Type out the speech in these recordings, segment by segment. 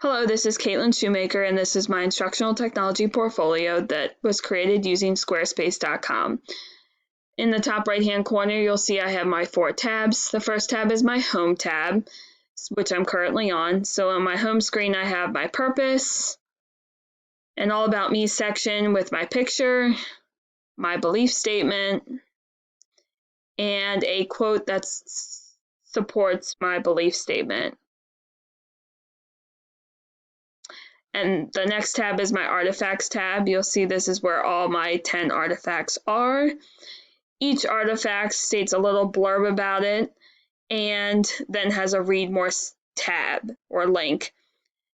Hello, this is Caitlin Shoemaker, and this is my instructional technology portfolio that was created using Squarespace.com. In the top right-hand corner, you'll see I have my 4 tabs. The first tab is my Home tab, which I'm currently on. So on my home screen, I have my purpose, an All About Me section with my picture, my belief statement, and a quote that supports my belief statement. And the next tab is my artifacts tab. You'll see this is where all my 10 artifacts are. Each artifact states a little blurb about it and then has a read more tab or link.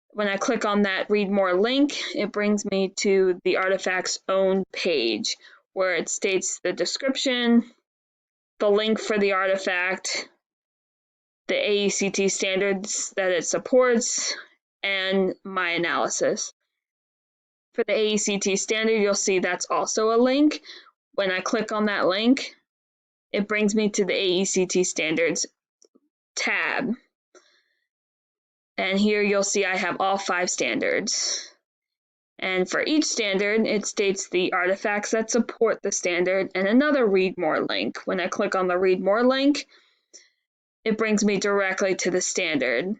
When I click on that read more link, it brings me to the artifact's own page where it states the description, the link for the artifact, the AECT standards that it supports, and my analysis. For the AECT standard, you'll see that's also a link. When I click on that link, it brings me to the AECT standards tab. And here you'll see I have all 5 standards. And for each standard, it states the artifacts that support the standard and another read more link. When I click on the read more link, it brings me directly to the standard,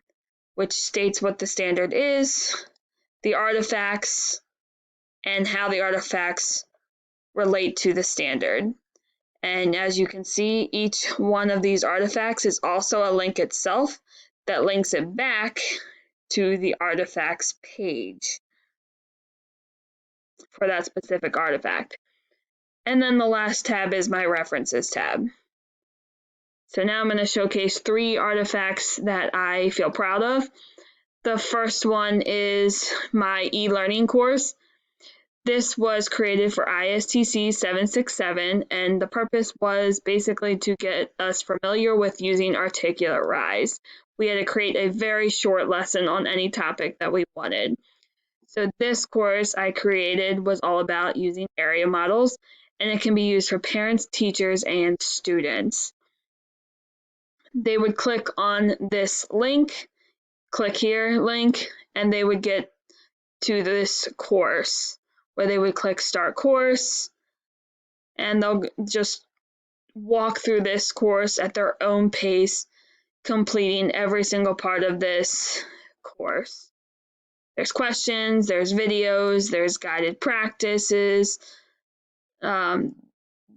which states what the standard is, the artifacts, and how the artifacts relate to the standard. And as you can see, each one of these artifacts is also a link itself that links it back to the artifacts page for that specific artifact. And then the last tab is my references tab. So now I'm going to showcase 3 artifacts that I feel proud of. The first one is my e-learning course. This was created for ISTC 767, and the purpose was basically to get us familiar with using articulate rise. We had to create a very short lesson on any topic that we wanted. So this course I created was all about using area models, and it can be used for parents, teachers, and students. They would click on this link, click here link, and they would get to this course where they would click start course, and they'll just walk through this course at their own pace, completing every single part of this course. There's questions, there's videos, there's guided practices,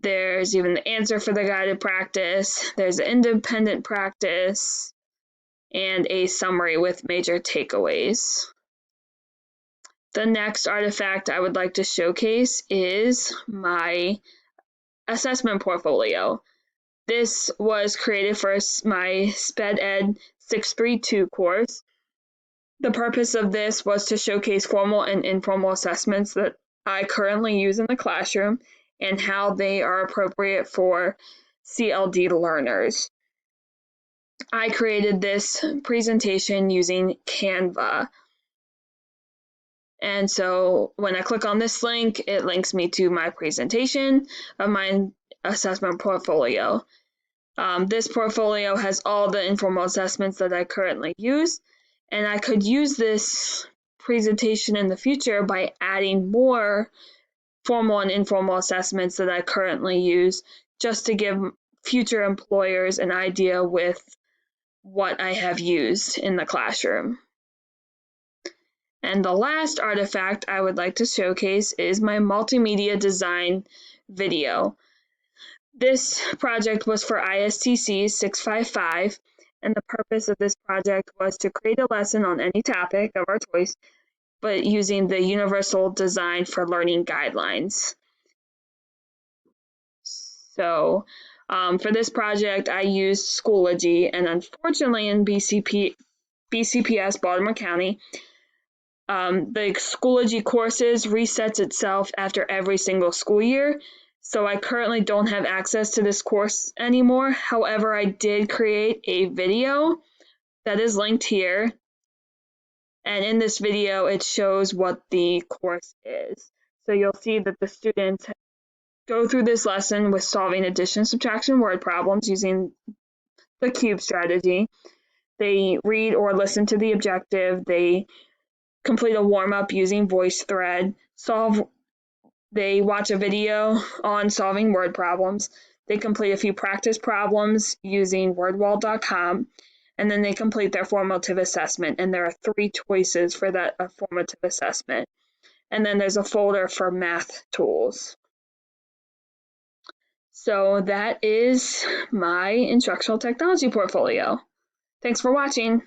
there's even the answer for the guided practice, there's an independent practice, and a summary with major takeaways. The next artifact I would like to showcase is my assessment portfolio. This was created for my SPED Ed 632 course. The purpose of this was to showcase formal and informal assessments that I currently use in the classroom and how they are appropriate for CLD learners. I created this presentation using Canva. And so when I click on this link, it links me to my presentation of my assessment portfolio. This portfolio has all the informal assessments that I currently use, and I could use this presentation in the future by adding more formal and informal assessments that I currently use, just to give future employers an idea with what I have used in the classroom. And the last artifact I would like to showcase is my multimedia design video. This project was for ISTC 655, and the purpose of this project was to create a lesson on any topic of our choice, but using the Universal Design for Learning guidelines. So for this project, I used Schoology, and unfortunately in BCPS, Baltimore County, the Schoology courses resets itself after every single school year, so I currently don't have access to this course anymore. However, I did create a video that is linked here, and in this video it shows what the course is. So you'll see that the students go through this lesson with solving addition, subtraction, word problems using the cube strategy. They read or listen to the objective, they complete a warm-up using VoiceThread, they watch a video on solving word problems, they complete a few practice problems using wordwall.com, and then they complete their formative assessment. And there are 3 choices for that formative assessment. And then there's a folder for math tools. So that is my instructional technology portfolio. Thanks for watching.